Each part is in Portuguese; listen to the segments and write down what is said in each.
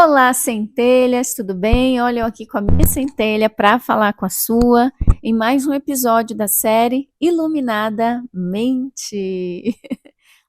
Olá, centelhas, tudo bem? Olha, eu aqui com a minha centelha para falar com a sua em mais um episódio da série Iluminada Mente.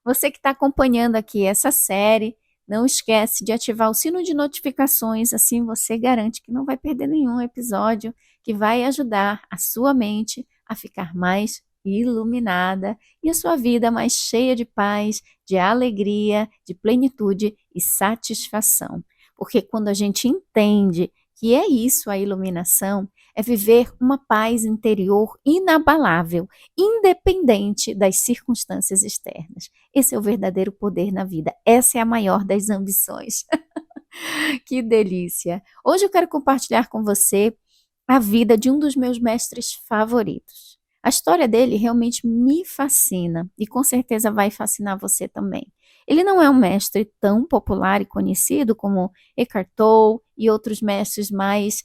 Você que está acompanhando aqui essa série, não esquece de ativar o sino de notificações, assim você garante que não vai perder nenhum episódio que vai ajudar a sua mente a ficar mais iluminada e a sua vida mais cheia de paz, de alegria, de plenitude e satisfação. Porque quando a gente entende que é isso a iluminação, é viver uma paz interior inabalável, independente das circunstâncias externas. Esse é o verdadeiro poder na vida. Essa é a maior das ambições. Que delícia! Hoje eu quero compartilhar com você a vida de um dos meus mestres favoritos. A história dele realmente me fascina e com certeza vai fascinar você também. Ele não é um mestre tão popular e conhecido como Eckhart Tolle e outros mestres mais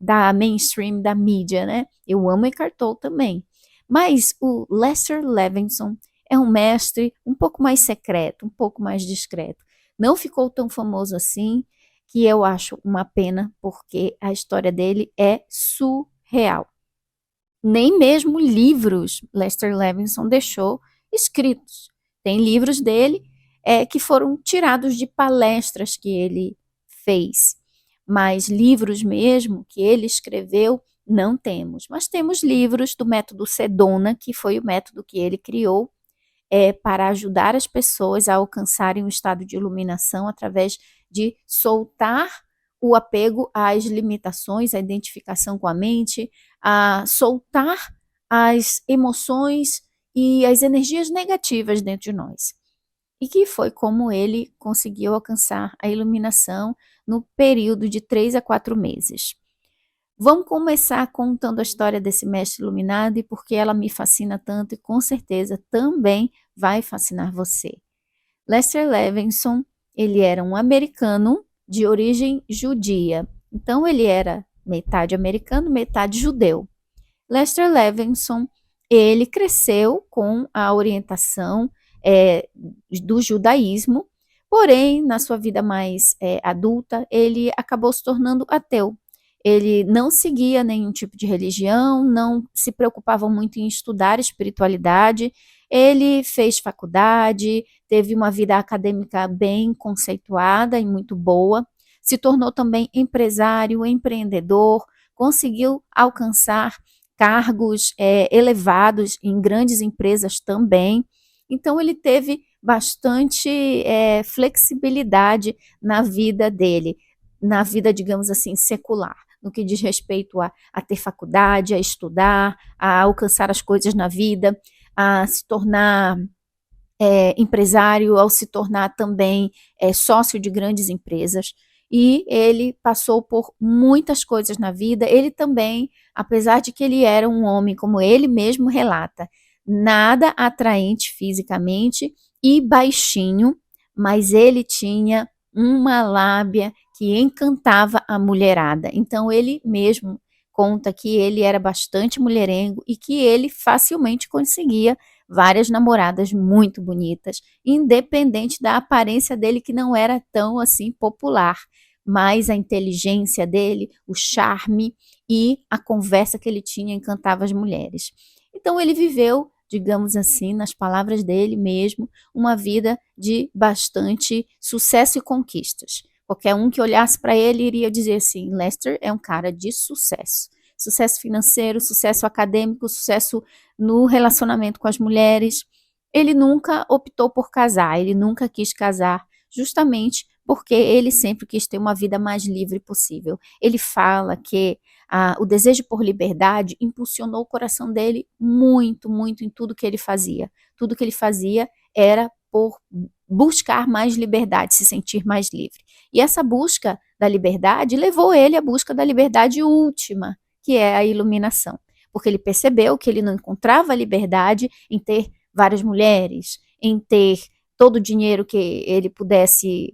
da mainstream, da mídia, né? Eu amo Eckhart Tolle também. Mas o Lester Levinson é um mestre um pouco mais secreto, um pouco mais discreto. Não ficou tão famoso assim, que eu acho uma pena, porque a história dele é surreal. Nem mesmo livros Lester Levinson deixou escritos. Tem livros dele que foram tirados de palestras que ele fez, mas livros mesmo que ele escreveu não temos. Mas temos livros do método Sedona, que foi o método que ele criou para ajudar as pessoas a alcançarem um estado de iluminação através de soltar o apego às limitações, a identificação com a mente, a soltar as emoções e as energias negativas dentro de nós. E que foi como ele conseguiu alcançar a iluminação no período de 3 a 4 meses. Vamos começar contando a história desse mestre iluminado e por que ela me fascina tanto e com certeza também vai fascinar você. Lester Levinson, ele era um americano de origem judia. Então ele era metade americano, metade judeu. Lester Levinson, ele cresceu com a orientação do judaísmo, porém, na sua vida mais adulta, ele acabou se tornando ateu. Ele não seguia nenhum tipo de religião, não se preocupava muito em estudar espiritualidade. Ele fez faculdade, teve uma vida acadêmica bem conceituada e muito boa, se tornou também empresário, empreendedor, conseguiu alcançar cargos elevados em grandes empresas também. Então, ele teve bastante flexibilidade na vida dele, na vida, digamos assim, secular, no que diz respeito a ter faculdade, a estudar, a alcançar as coisas na vida, a se tornar empresário, ao se tornar também sócio de grandes empresas. E ele passou por muitas coisas na vida. Ele também, apesar de que ele era um homem, como ele mesmo relata, nada atraente fisicamente e baixinho, mas ele tinha uma lábia que encantava a mulherada. Então ele mesmo conta que ele era bastante mulherengo e que ele facilmente conseguia várias namoradas muito bonitas, independente da aparência dele, que não era tão assim popular, mas a inteligência dele, o charme e a conversa que ele tinha encantava as mulheres. Então ele viveu, digamos assim, nas palavras dele mesmo, uma vida de bastante sucesso e conquistas. Qualquer um que olhasse para ele iria dizer assim: Lester é um cara de sucesso. Sucesso financeiro, sucesso acadêmico, sucesso no relacionamento com as mulheres. Ele nunca optou por casar, ele nunca quis casar, justamente porque ele sempre quis ter uma vida mais livre possível. Ele fala que o desejo por liberdade impulsionou o coração dele muito, muito em tudo que ele fazia. Tudo que ele fazia era por buscar mais liberdade, se sentir mais livre. E essa busca da liberdade levou ele à busca da liberdade última, que é a iluminação. Porque ele percebeu que ele não encontrava liberdade em ter várias mulheres, em ter todo o dinheiro que ele pudesse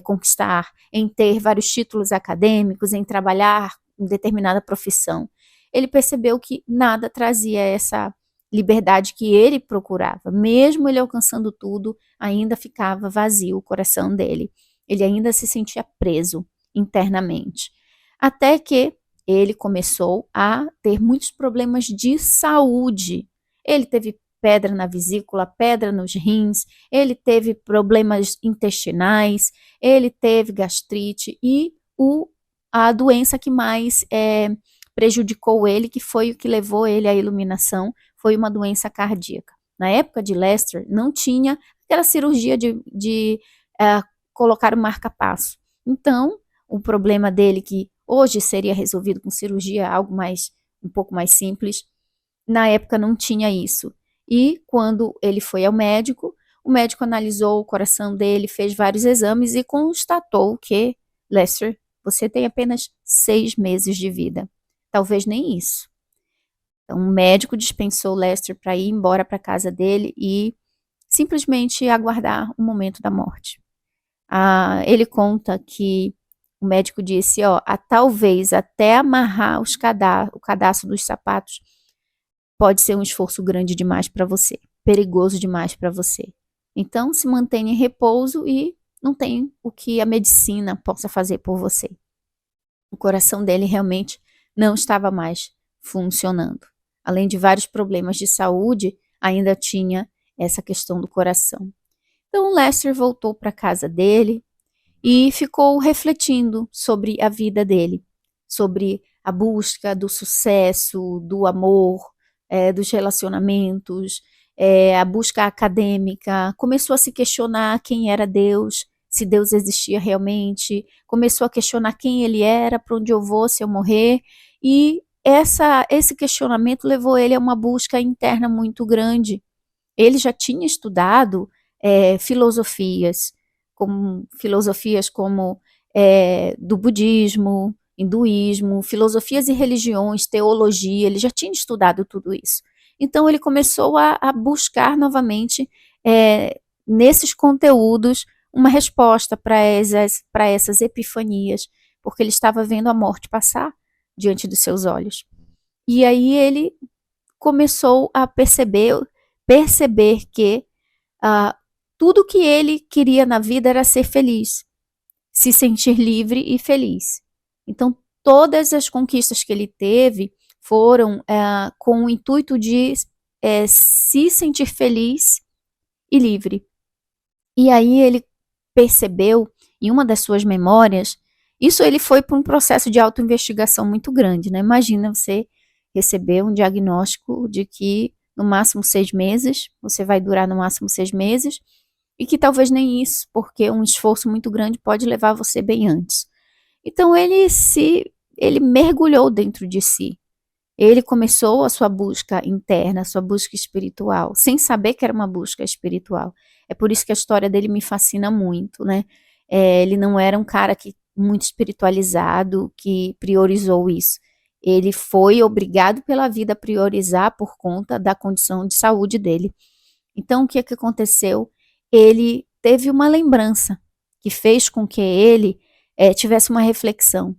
conquistar, em ter vários títulos acadêmicos, em trabalhar em determinada profissão. Ele percebeu que nada trazia essa liberdade que ele procurava. Mesmo ele alcançando tudo, ainda ficava vazio o coração dele. Ele ainda se sentia preso internamente. Até que ele começou a ter muitos problemas de saúde. Ele teve pedra na vesícula, pedra nos rins, ele teve problemas intestinais, ele teve gastrite e a doença que mais prejudicou ele, que foi o que levou ele à iluminação, foi uma doença cardíaca. Na época de Lester, não tinha aquela cirurgia de colocar o marca-passo. Então, o problema dele, que hoje seria resolvido com cirurgia, um pouco mais simples, na época não tinha isso. E quando ele foi ao médico, o médico analisou o coração dele, fez vários exames e constatou que, Lester, você tem apenas 6 meses de vida. Talvez nem isso. Então, o médico dispensou Lester para ir embora para a casa dele e simplesmente aguardar o momento da morte. Ele conta que o médico disse, talvez até amarrar o cadastro dos sapatos pode ser um esforço grande demais para você, perigoso demais para você. Então, se mantenha em repouso e não tem o que a medicina possa fazer por você. O coração dele realmente não estava mais funcionando. Além de vários problemas de saúde, ainda tinha essa questão do coração. Então, Lester voltou para a casa dele e ficou refletindo sobre a vida dele, sobre a busca do sucesso, do amor, dos relacionamentos, a busca acadêmica. Começou a se questionar quem era Deus, se Deus existia realmente, começou a questionar quem ele era, para onde eu vou se eu morrer, e esse questionamento levou ele a uma busca interna muito grande. Ele já tinha estudado filosofias como do budismo, hinduísmo, filosofias e religiões, teologia, ele já tinha estudado tudo isso. Então ele começou a buscar novamente nesses conteúdos uma resposta para essas epifanias, porque ele estava vendo a morte passar diante dos seus olhos. E aí ele começou a perceber que tudo que ele queria na vida era ser feliz, se sentir livre e feliz. Então, todas as conquistas que ele teve foram com o intuito de se sentir feliz e livre. E aí ele percebeu, em uma das suas memórias, isso ele foi por um processo de autoinvestigação muito grande, né? Imagina você receber um diagnóstico de que no máximo 6 meses, você vai durar no máximo 6 meses, e que talvez nem isso, porque um esforço muito grande pode levar você bem antes. Então ele mergulhou dentro de si. Ele começou a sua busca interna, a sua busca espiritual, sem saber que era uma busca espiritual. É por isso que a história dele me fascina muito, né? Ele não era um cara muito espiritualizado, que priorizou isso. Ele foi obrigado pela vida a priorizar por conta da condição de saúde dele. Então, o que aconteceu? Ele teve uma lembrança que fez com que ele tivesse uma reflexão.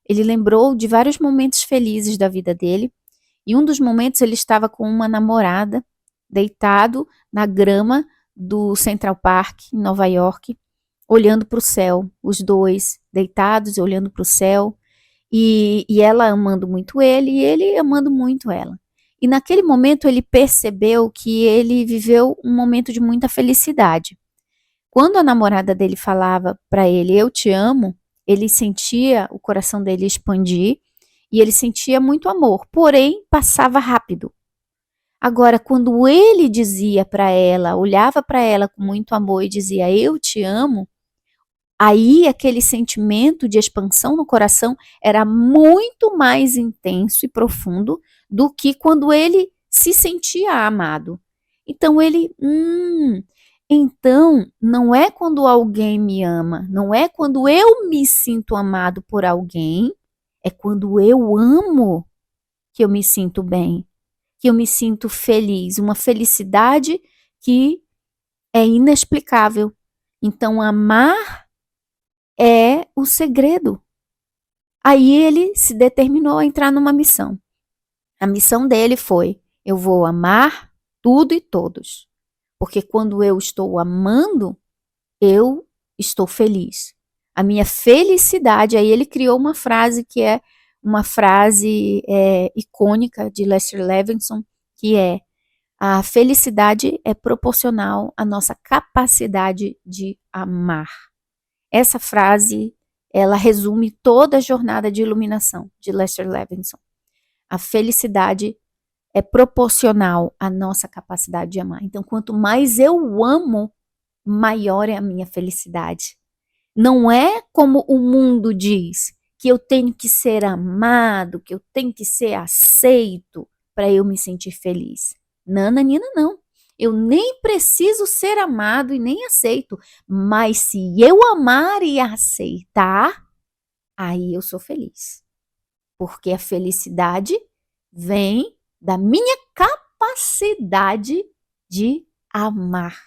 Ele lembrou de vários momentos felizes da vida dele, e um dos momentos ele estava com uma namorada, deitado na grama do Central Park, em Nova York, olhando para o céu, os dois deitados, olhando para o céu, e ela amando muito ele, e ele amando muito ela. E naquele momento ele percebeu que ele viveu um momento de muita felicidade. Quando a namorada dele falava para ele, eu te amo, ele sentia o coração dele expandir e ele sentia muito amor, porém passava rápido. Agora, quando ele dizia para ela, olhava para ela com muito amor e dizia, eu te amo, aí aquele sentimento de expansão no coração era muito mais intenso e profundo do que quando ele se sentia amado. Então então não é quando alguém me ama, não é quando eu me sinto amado por alguém, é quando eu amo que eu me sinto bem, que eu me sinto feliz, uma felicidade que é inexplicável. Então amar é o segredo. Aí ele se determinou a entrar numa missão. A missão dele foi, eu vou amar tudo e todos. Porque quando eu estou amando, eu estou feliz. A minha felicidade. Aí ele criou uma frase que é uma frase icônica de Lester Levinson, que é: a felicidade é proporcional à nossa capacidade de amar. Essa frase, ela resume toda a jornada de iluminação de Lester Levinson. A felicidade é proporcional à nossa capacidade de amar. Então, quanto mais eu amo, maior é a minha felicidade. Não é como o mundo diz, que eu tenho que ser amado, que eu tenho que ser aceito para eu me sentir feliz. Nananina, não. Eu nem preciso ser amado e nem aceito, mas se eu amar e aceitar, aí eu sou feliz. Porque a felicidade vem da minha capacidade de amar.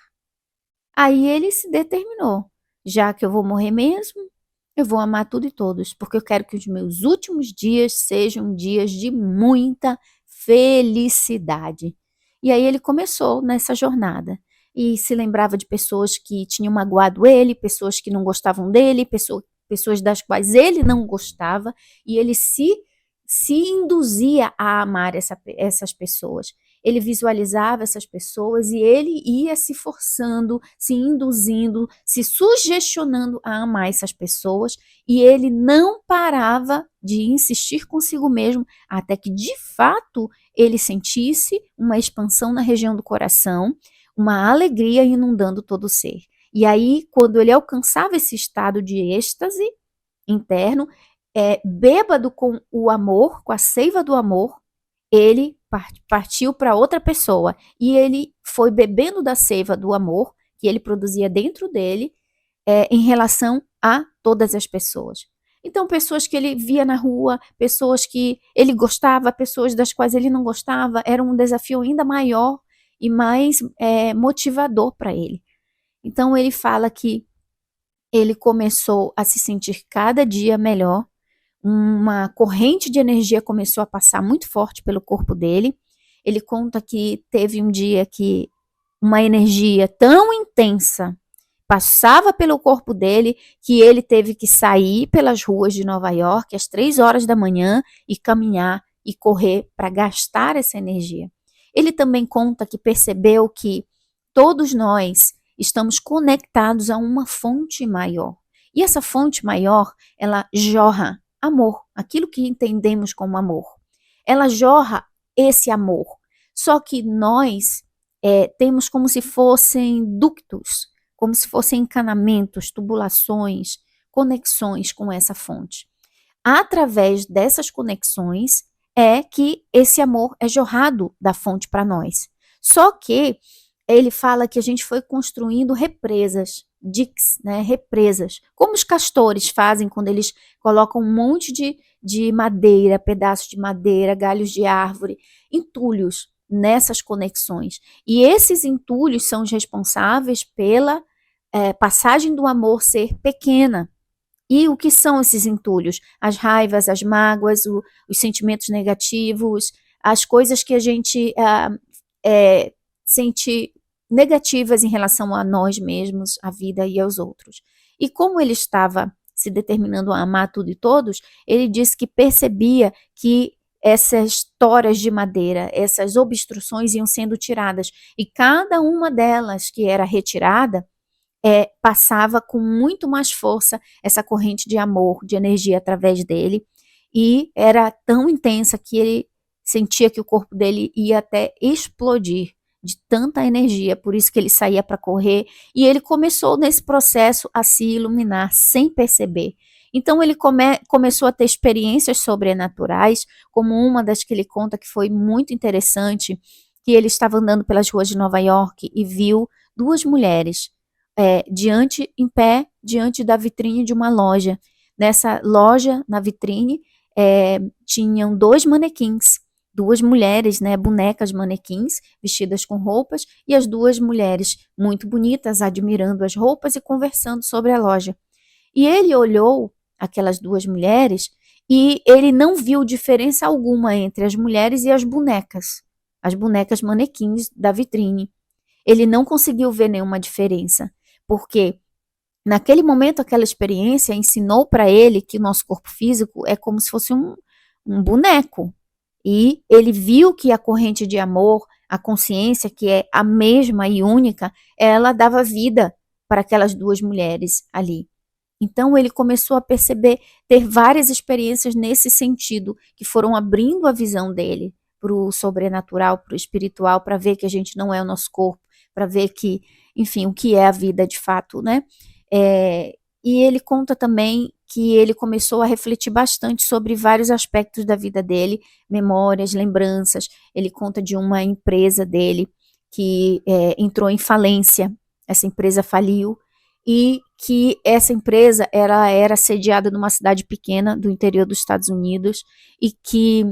Aí ele se determinou: já que eu vou morrer mesmo, eu vou amar tudo e todos, porque eu quero que os meus últimos dias sejam dias de muita felicidade. E aí ele começou nessa jornada. E se lembrava de pessoas que tinham magoado ele, pessoas que não gostavam dele, pessoas das quais ele não gostava, e ele se induzia a amar essas pessoas. Ele visualizava essas pessoas e ele ia se forçando, se induzindo, se sugestionando a amar essas pessoas, e ele não parava de insistir consigo mesmo até que de fato ele sentisse uma expansão na região do coração, uma alegria inundando todo o ser. E aí, quando ele alcançava esse estado de êxtase interno, bêbado com o amor, com a seiva do amor, ele partiu para outra pessoa e ele foi bebendo da seiva do amor que ele produzia dentro dele em relação a todas as pessoas. Então, pessoas que ele via na rua, pessoas que ele gostava, pessoas das quais ele não gostava, era um desafio ainda maior e mais motivador para ele. Então, ele fala que ele começou a se sentir cada dia melhor, uma corrente de energia começou a passar muito forte pelo corpo dele. Ele conta que teve um dia que uma energia tão intensa passava pelo corpo dele que ele teve que sair pelas ruas de Nova York às 3 horas da manhã e caminhar e correr para gastar essa energia. Ele também conta que percebeu que todos nós estamos conectados a uma fonte maior. E essa fonte maior, ela jorra amor, aquilo que entendemos como amor. Ela jorra esse amor. Só que nós temos como se fossem ductos, como se fossem encanamentos, tubulações, conexões com essa fonte. Através dessas conexões é que esse amor é jorrado da fonte para nós. Só que ele fala que a gente foi construindo represas, diques, né, represas, como os castores fazem quando eles colocam um monte de madeira, pedaços de madeira, galhos de árvore, entulhos nessas conexões. E esses entulhos são os responsáveis pela passagem do amor ser pequena. E o que são esses entulhos? As raivas, as mágoas, os sentimentos negativos, as coisas que a gente sente negativas em relação a nós mesmos, à vida e aos outros. E como ele estava se determinando a amar tudo e todos, ele disse que percebia que essas toras de madeira, essas obstruções iam sendo tiradas, e cada uma delas que era retirada, passava com muito mais força essa corrente de amor, de energia através dele, e era tão intensa que ele sentia que o corpo dele ia até explodir de tanta energia, por isso que ele saía para correr, e ele começou nesse processo a se iluminar sem perceber. Então ele começou a ter experiências sobrenaturais, como uma das que ele conta que foi muito interessante, que ele estava andando pelas ruas de Nova York e viu 2 mulheres em pé, diante da vitrine de uma loja. Nessa loja, na vitrine, tinham 2 manequins, 2 mulheres, né, bonecas manequins, vestidas com roupas, e as 2 mulheres muito bonitas, admirando as roupas e conversando sobre a loja. E ele olhou aquelas 2 mulheres e ele não viu diferença alguma entre as mulheres e as bonecas manequins da vitrine. Ele não conseguiu ver nenhuma diferença, porque naquele momento, aquela experiência ensinou para ele que o nosso corpo físico é como se fosse um boneco. E ele viu que a corrente de amor, a consciência, que é a mesma e única, ela dava vida para aquelas duas mulheres ali. Então ele começou a perceber, ter várias experiências nesse sentido, que foram abrindo a visão dele para o sobrenatural, para o espiritual, para ver que a gente não é o nosso corpo, para ver que, enfim, o que é a vida de fato, né? E ele conta também que ele começou a refletir bastante sobre vários aspectos da vida dele, memórias, lembranças. Ele conta de uma empresa dele que entrou em falência, essa empresa faliu, e que essa empresa era sediada numa cidade pequena do interior dos Estados Unidos, e que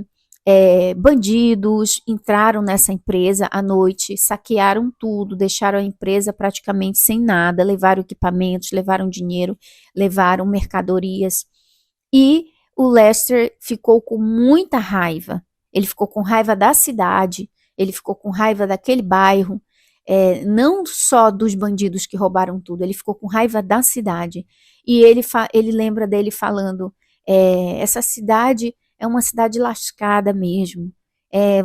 bandidos entraram nessa empresa à noite, saquearam tudo, deixaram a empresa praticamente sem nada, levaram equipamentos, levaram dinheiro, levaram mercadorias. E o Lester ficou com muita raiva. Ele ficou com raiva da cidade, ele ficou com raiva daquele bairro, não só dos bandidos que roubaram tudo, ele ficou com raiva da cidade. E ele lembra dele falando, essa cidade é uma cidade lascada mesmo.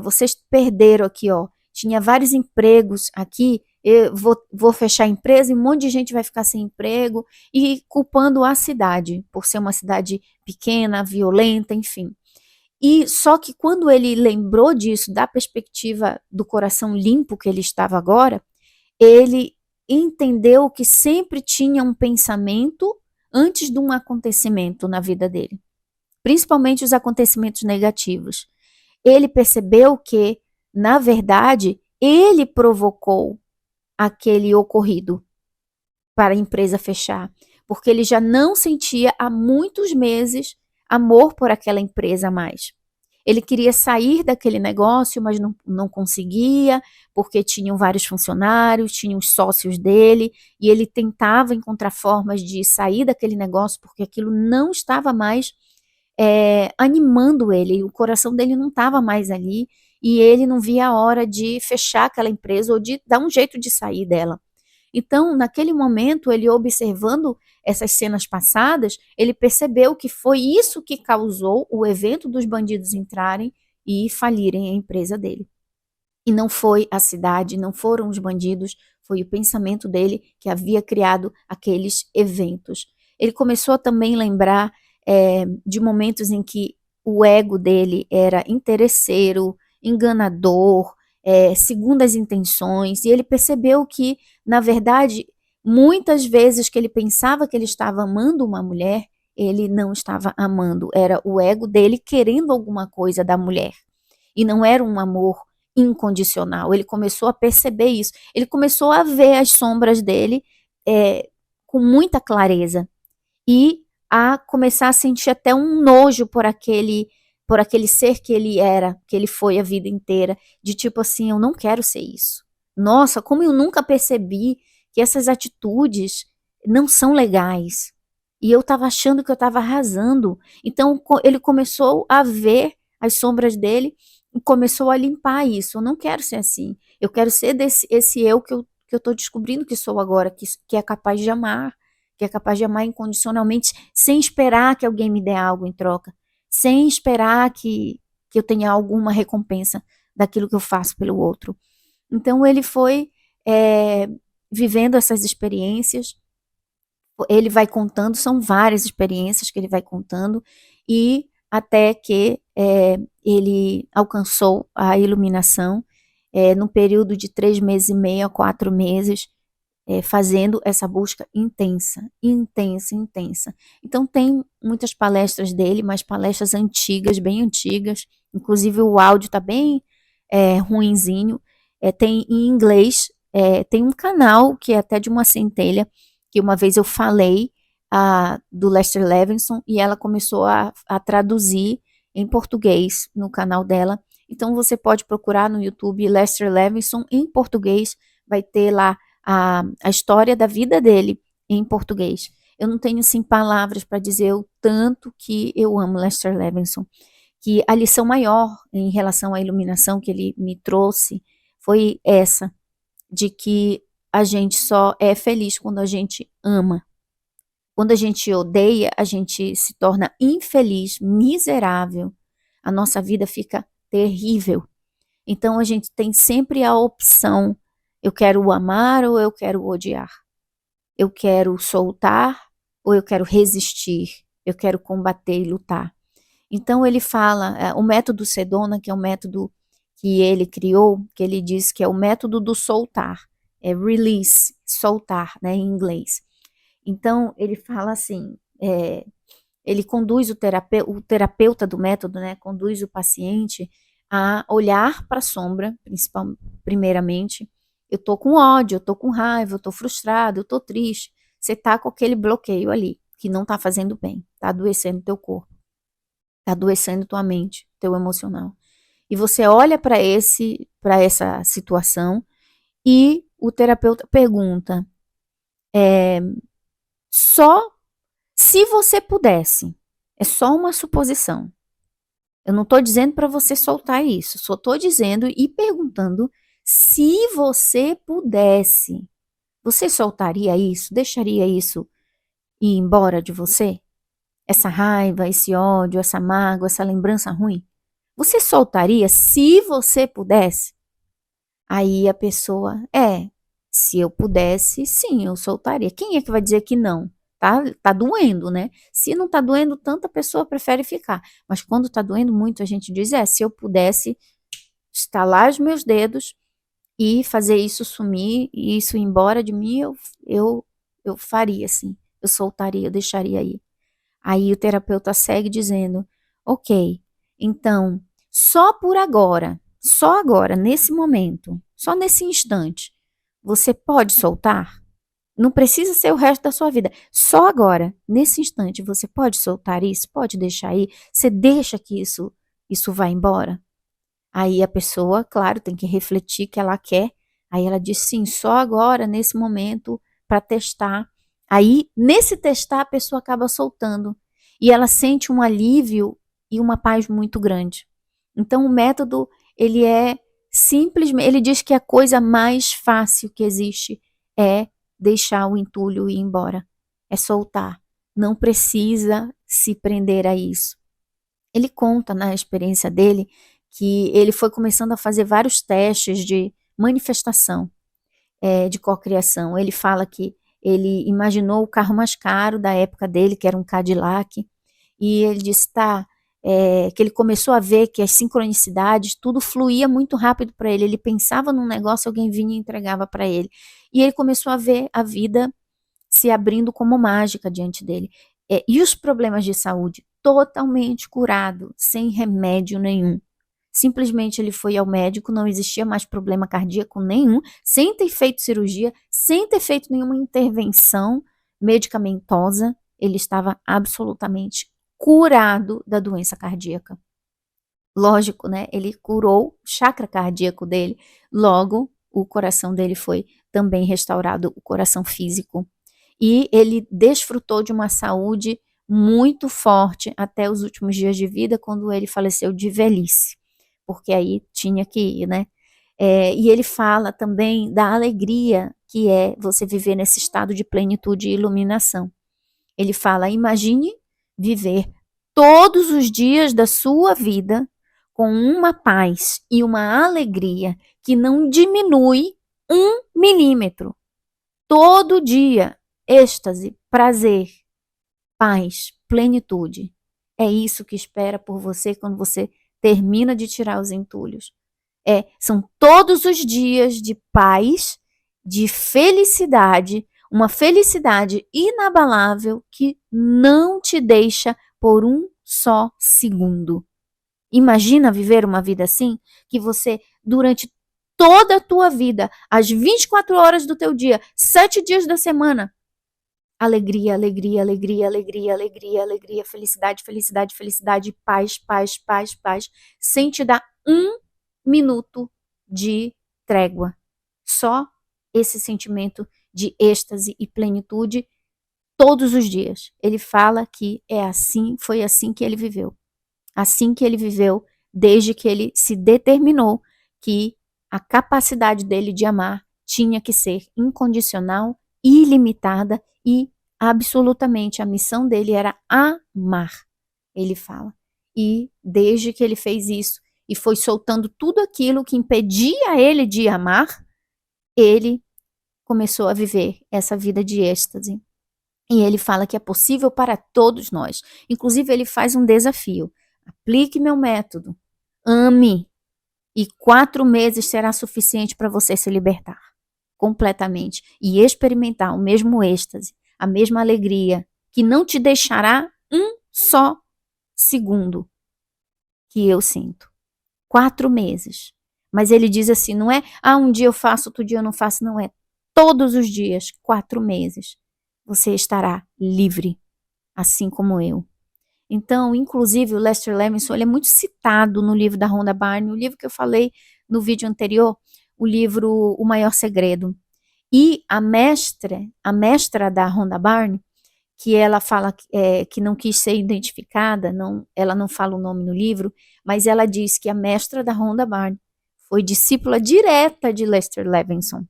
Vocês perderam aqui, ó. Tinha vários empregos aqui. Eu vou fechar a empresa e um monte de gente vai ficar sem emprego, e culpando a cidade por ser uma cidade pequena, violenta, enfim. E só que quando ele lembrou disso, da perspectiva do coração limpo que ele estava agora, ele entendeu que sempre tinha um pensamento antes de um acontecimento na vida dele, principalmente os acontecimentos negativos. Ele percebeu que, na verdade, ele provocou aquele ocorrido para a empresa fechar, porque ele já não sentia há muitos meses amor por aquela empresa mais. Ele queria sair daquele negócio, mas não conseguia, porque tinham vários funcionários, tinham os sócios dele, e ele tentava encontrar formas de sair daquele negócio, porque aquilo não estava mais animando ele, o coração dele não estava mais ali, e ele não via a hora de fechar aquela empresa ou de dar um jeito de sair dela. Então, naquele momento, ele observando essas cenas passadas, ele percebeu que foi isso que causou o evento dos bandidos entrarem e falirem a empresa dele. E não foi a cidade, não foram os bandidos, foi o pensamento dele que havia criado aqueles eventos. Ele começou a também lembrar de momentos em que o ego dele era interesseiro, enganador, segundo as intenções, e ele percebeu que, na verdade, muitas vezes que ele pensava que ele estava amando uma mulher, ele não estava amando, era o ego dele querendo alguma coisa da mulher, e não era um amor incondicional. Ele começou a perceber isso, ele começou a ver as sombras dele com muita clareza, e a começar a sentir até um nojo por aquele ser que ele era, que ele foi a vida inteira, de tipo assim, eu não quero ser isso. Nossa, como eu nunca percebi que essas atitudes não são legais. E eu estava achando que eu estava arrasando. Então ele começou a ver as sombras dele e começou a limpar isso. Eu não quero ser assim. Eu quero ser esse eu que eu estou descobrindo que sou agora, que é capaz de amar, que é capaz de amar incondicionalmente, sem esperar que alguém me dê algo em troca, sem esperar que eu tenha alguma recompensa daquilo que eu faço pelo outro. Então ele foi vivendo essas experiências, ele vai contando, são várias experiências que ele vai contando, e até que ele alcançou a iluminação num período de 3 meses e meio a 4 meses, fazendo essa busca intensa, intensa, intensa. Então tem muitas palestras dele, mas palestras antigas, bem antigas, inclusive o áudio está bem ruinzinho, tem em inglês, tem um canal que é até de uma centelha, que uma vez eu falei do Lester Levinson, e ela começou a traduzir em português no canal dela. Então você pode procurar no YouTube Lester Levinson em português, vai ter lá a história da vida dele em português. Eu não tenho, sim, palavras para dizer o tanto que eu amo Lester Levinson, que a lição maior em relação à iluminação que ele me trouxe foi essa, de que a gente só é feliz quando a gente ama. Quando a gente odeia, a gente se torna infeliz, miserável. A nossa vida fica terrível. Então a gente tem sempre a opção: eu quero o amar ou eu quero o odiar. Eu quero soltar ou eu quero resistir. Eu quero combater e lutar. Então ele fala, o método Sedona, que é um método que ele criou, que ele diz que é o método do soltar, é release, soltar, né, em inglês. Então ele fala assim, ele conduz o terapeuta do método, né, conduz o paciente a olhar para a sombra, primeiramente. Eu tô com ódio, eu tô com raiva, eu tô frustrado, eu tô triste. Você tá com aquele bloqueio ali, que não tá fazendo bem, tá adoecendo teu corpo, tá adoecendo tua mente, teu emocional. E você olha para essa situação e o terapeuta pergunta, só se você pudesse, é só uma suposição. Eu não estou dizendo para você soltar isso, só estou dizendo e perguntando se você pudesse. Você soltaria isso? Deixaria isso ir embora de você? Essa raiva, esse ódio, essa mágoa, essa lembrança ruim? Você soltaria se você pudesse? Aí a pessoa, se eu pudesse, sim, eu soltaria. Quem é que vai dizer que não? Tá doendo, né? Se não tá doendo tanto, a pessoa prefere ficar. Mas quando tá doendo muito, a gente diz, se eu pudesse estalar os meus dedos e fazer isso sumir, e isso ir embora de mim, eu faria, assim. Eu soltaria, eu deixaria aí. Aí o terapeuta segue dizendo, ok, então, só agora, nesse momento, só nesse instante, você pode soltar? Não precisa ser o resto da sua vida. Só agora, nesse instante, você pode soltar isso? Pode deixar aí? Você deixa que isso vá embora? Aí a pessoa, claro, tem que refletir que ela quer. Aí ela diz sim, só agora, nesse momento, para testar. Aí, nesse testar, a pessoa acaba soltando. E ela sente um alívio e uma paz muito grande. Então, o método, ele é simplesmente, ele diz que a coisa mais fácil que existe é deixar o entulho ir embora. É soltar. Não precisa se prender a isso. Ele conta na experiência dele que ele foi começando a fazer vários testes de manifestação, de cocriação. Ele fala que ele imaginou o carro mais caro da época dele, que era um Cadillac, e ele disse, que ele começou a ver que as sincronicidades, tudo fluía muito rápido para ele. Ele pensava num negócio, alguém vinha e entregava para ele. E ele começou a ver a vida se abrindo como mágica diante dele. E os problemas de saúde totalmente curado, sem remédio nenhum. Simplesmente ele foi ao médico, não existia mais problema cardíaco nenhum, sem ter feito cirurgia, sem ter feito nenhuma intervenção medicamentosa, ele estava absolutamente curado da doença cardíaca. Lógico, né? Ele curou o chakra cardíaco dele, logo o coração dele foi também restaurado, o coração físico. E ele desfrutou de uma saúde muito forte até os últimos dias de vida, quando ele faleceu de velhice, porque aí tinha que ir, né? E ele fala também da alegria que é você viver nesse estado de plenitude e iluminação. Ele fala, imagine viver todos os dias da sua vida com uma paz e uma alegria que não diminui 1 milímetro. Todo dia, êxtase, prazer, paz, plenitude. É isso que espera por você quando você termina de tirar os entulhos. São todos os dias de paz, de felicidade, uma felicidade inabalável que não te deixa por um só segundo. Imagina viver uma vida assim, que você, durante toda a tua vida, as 24 horas do teu dia, 7 dias da semana, alegria, alegria, alegria, alegria, alegria, alegria, felicidade, felicidade, felicidade, paz, paz, paz, paz, sem te dar 1 minuto de trégua. Só esse sentimento de êxtase e plenitude todos os dias. Ele fala que é assim, foi assim que ele viveu. Assim que ele viveu desde que ele se determinou que a capacidade dele de amar tinha que ser incondicional, ilimitada e absolutamente, a missão dele era amar, ele fala. E desde que ele fez isso e foi soltando tudo aquilo que impedia ele de amar, ele começou a viver essa vida de êxtase. E ele fala que é possível para todos nós. Inclusive, ele faz um desafio. Aplique meu método. Ame. E 4 meses será suficiente para você se libertar completamente e experimentar o mesmo êxtase, a mesma alegria, que não te deixará um só segundo que eu sinto. 4 meses. Mas ele diz assim, não é, um dia eu faço, outro dia eu não faço, não é. Todos os dias, 4 meses, você estará livre, assim como eu. Então, inclusive, o Lester Levinson, ele é muito citado no livro da Rhonda Byrne, o livro que eu falei no vídeo anterior, o livro O Maior Segredo. E a mestra da Rhonda Byrne, que ela fala que não quis ser identificada, ela não fala o nome no livro, mas ela diz que a mestra da Rhonda Byrne foi discípula direta de Lester Levinson,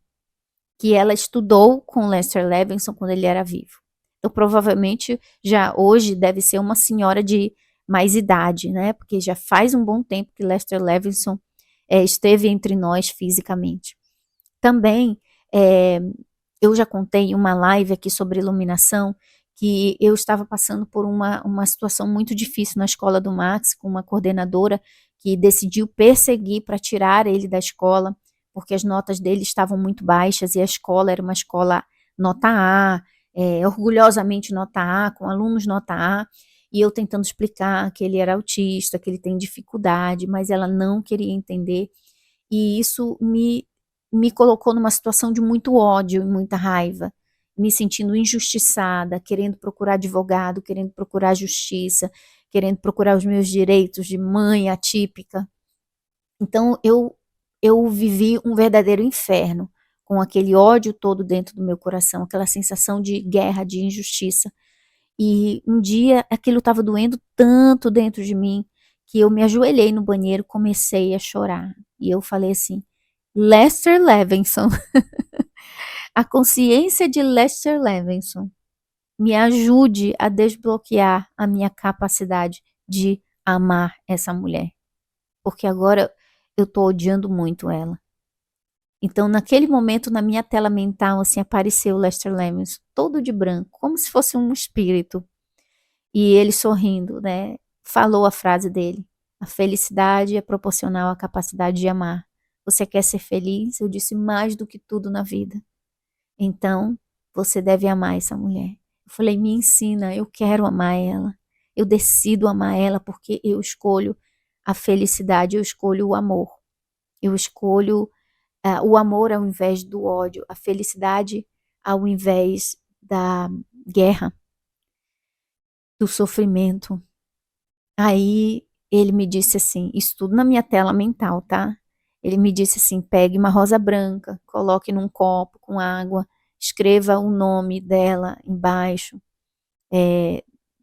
que ela estudou com Lester Levinson quando ele era vivo. Então, provavelmente, já hoje deve ser uma senhora de mais idade, né? Porque já faz um bom tempo que Lester Levinson esteve entre nós fisicamente. Também, eu já contei em uma live aqui sobre iluminação, que eu estava passando por uma situação muito difícil na escola do Max, com uma coordenadora que decidiu perseguir para tirar ele da escola, porque as notas dele estavam muito baixas e a escola era uma escola nota A, orgulhosamente nota A, com alunos nota A, e eu tentando explicar que ele era autista, que ele tem dificuldade, mas ela não queria entender, e isso me colocou numa situação de muito ódio e muita raiva, me sentindo injustiçada, querendo procurar advogado, querendo procurar justiça, querendo procurar os meus direitos de mãe atípica. Então eu vivi um verdadeiro inferno, com aquele ódio todo dentro do meu coração, aquela sensação de guerra, de injustiça. E um dia aquilo estava doendo tanto dentro de mim, que eu me ajoelhei no banheiro, comecei a chorar. E eu falei assim, Lester Levinson, a consciência de Lester Levinson, me ajude a desbloquear a minha capacidade de amar essa mulher. Porque agora eu tô odiando muito ela. Então, naquele momento, na minha tela mental, assim, apareceu o Lester Levinson, todo de branco, como se fosse um espírito. E ele sorrindo, né? Falou a frase dele. A felicidade é proporcional à capacidade de amar. Você quer ser feliz? Eu disse mais do que tudo na vida. Então, você deve amar essa mulher. Eu falei, me ensina, eu quero amar ela. Eu decido amar ela porque eu escolho a felicidade, eu escolho o amor. Eu escolho o amor ao invés do ódio, a felicidade ao invés da guerra, do sofrimento. Aí ele me disse assim, isso tudo na minha tela mental, tá? Ele me disse assim, pegue uma rosa branca, coloque num copo com água, escreva o nome dela embaixo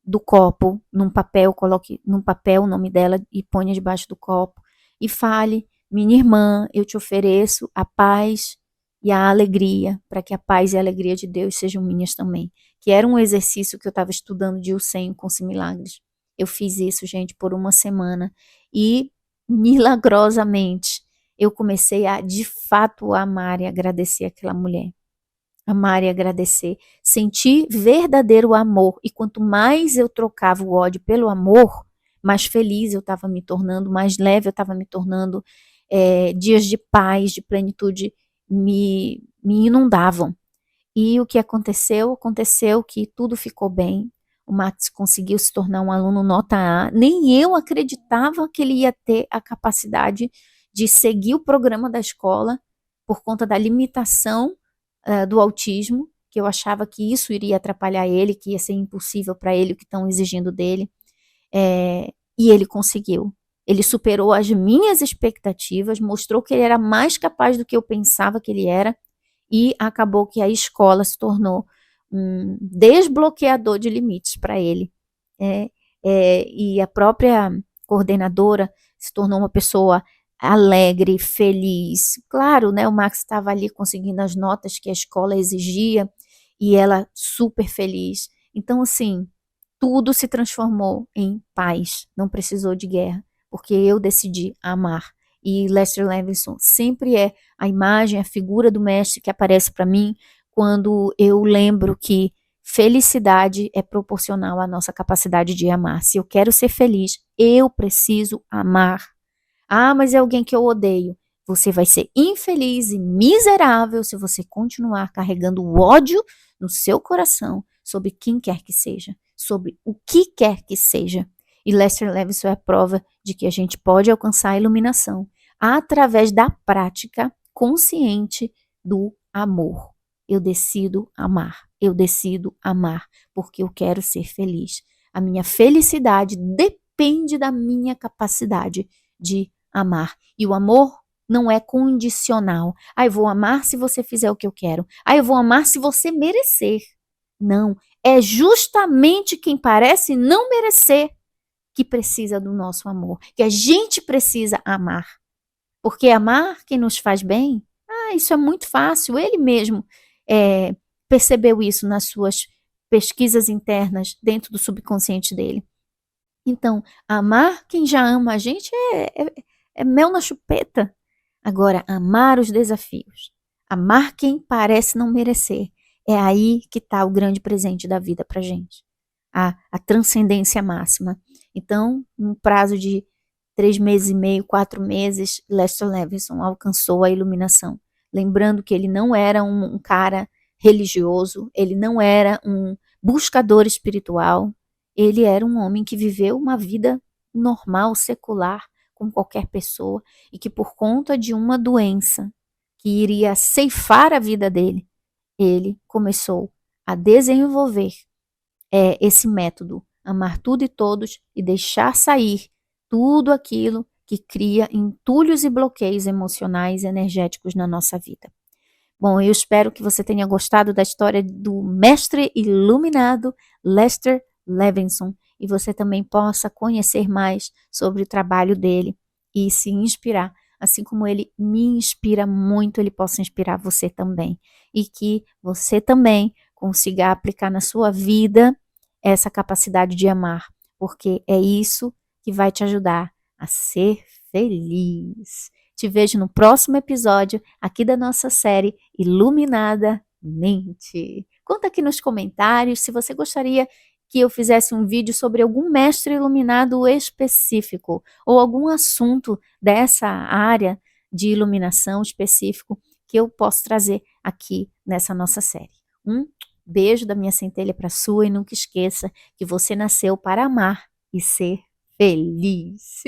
do copo, num papel, coloque num papel o nome dela e ponha debaixo do copo e fale, minha irmã, eu te ofereço a paz e a alegria, para que a paz e a alegria de Deus sejam minhas também. Que era um exercício que eu estava estudando de Usain com os milagres. Eu fiz isso, gente, por uma semana e milagrosamente eu comecei a, de fato, amar e agradecer aquela mulher. Amar e agradecer, sentir verdadeiro amor. E quanto mais eu trocava o ódio pelo amor, mais feliz eu estava me tornando, mais leve eu estava me tornando. Dias de paz, de plenitude me inundavam. E o que aconteceu? Aconteceu que tudo ficou bem. O Max conseguiu se tornar um aluno nota A. Nem eu acreditava que ele ia ter a capacidade de seguir o programa da escola por conta da limitação do autismo, que eu achava que isso iria atrapalhar ele, que ia ser impossível para ele o que estão exigindo dele. E ele conseguiu. Ele superou as minhas expectativas, mostrou que ele era mais capaz do que eu pensava que ele era, e acabou que a escola se tornou um desbloqueador de limites para ele. E a própria coordenadora se tornou uma pessoa alegre, feliz. Claro, né, o Max estava ali conseguindo as notas que a escola exigia, e ela super feliz. Então, assim, tudo se transformou em paz, não precisou de guerra, porque eu decidi amar. E Lester Levinson sempre é a imagem, a figura do mestre que aparece para mim quando eu lembro que felicidade é proporcional à nossa capacidade de amar. Se eu quero ser feliz, eu preciso amar. Ah, mas é alguém que eu odeio. Você vai ser infeliz e miserável se você continuar carregando o ódio no seu coração sobre quem quer que seja, sobre o que quer que seja. E Lester Levinson é a prova de que a gente pode alcançar a iluminação através da prática consciente do amor. Eu decido amar, eu decido amar, porque eu quero ser feliz. A minha felicidade depende da minha capacidade de amar. E o amor não é condicional. Ah, eu vou amar se você fizer o que eu quero. Ah, eu vou amar se você merecer. Não. É justamente quem parece não merecer que precisa do nosso amor. Que a gente precisa amar. Porque amar quem nos faz bem, isso é muito fácil. Ele mesmo percebeu isso nas suas pesquisas internas dentro do subconsciente dele. Então, amar quem já ama a gente é mel na chupeta. Agora, amar os desafios, amar quem parece não merecer, é aí que está o grande presente da vida para gente. A transcendência máxima. Então, num prazo de 3 meses e meio, 4 meses, Lester Levinson alcançou a iluminação. Lembrando que ele não era um cara religioso, ele não era um buscador espiritual, ele era um homem que viveu uma vida normal, secular, com qualquer pessoa, e que por conta de uma doença que iria ceifar a vida dele, ele começou a desenvolver esse método, amar tudo e todos e deixar sair tudo aquilo que cria entulhos e bloqueios emocionais e energéticos na nossa vida. Bom, eu espero que você tenha gostado da história do mestre iluminado Lester Levinson e você também possa conhecer mais sobre o trabalho dele e se inspirar, assim como ele me inspira muito, ele possa inspirar você também e que você também consiga aplicar na sua vida essa capacidade de amar, porque é isso que vai te ajudar a ser feliz. Te vejo no próximo episódio aqui da nossa série Iluminada Mente. Conta aqui nos comentários se você gostaria que eu fizesse um vídeo sobre algum mestre iluminado específico ou algum assunto dessa área de iluminação específico que eu posso trazer aqui nessa nossa série. Um beijo da minha centelha para a sua e nunca esqueça que você nasceu para amar e ser feliz.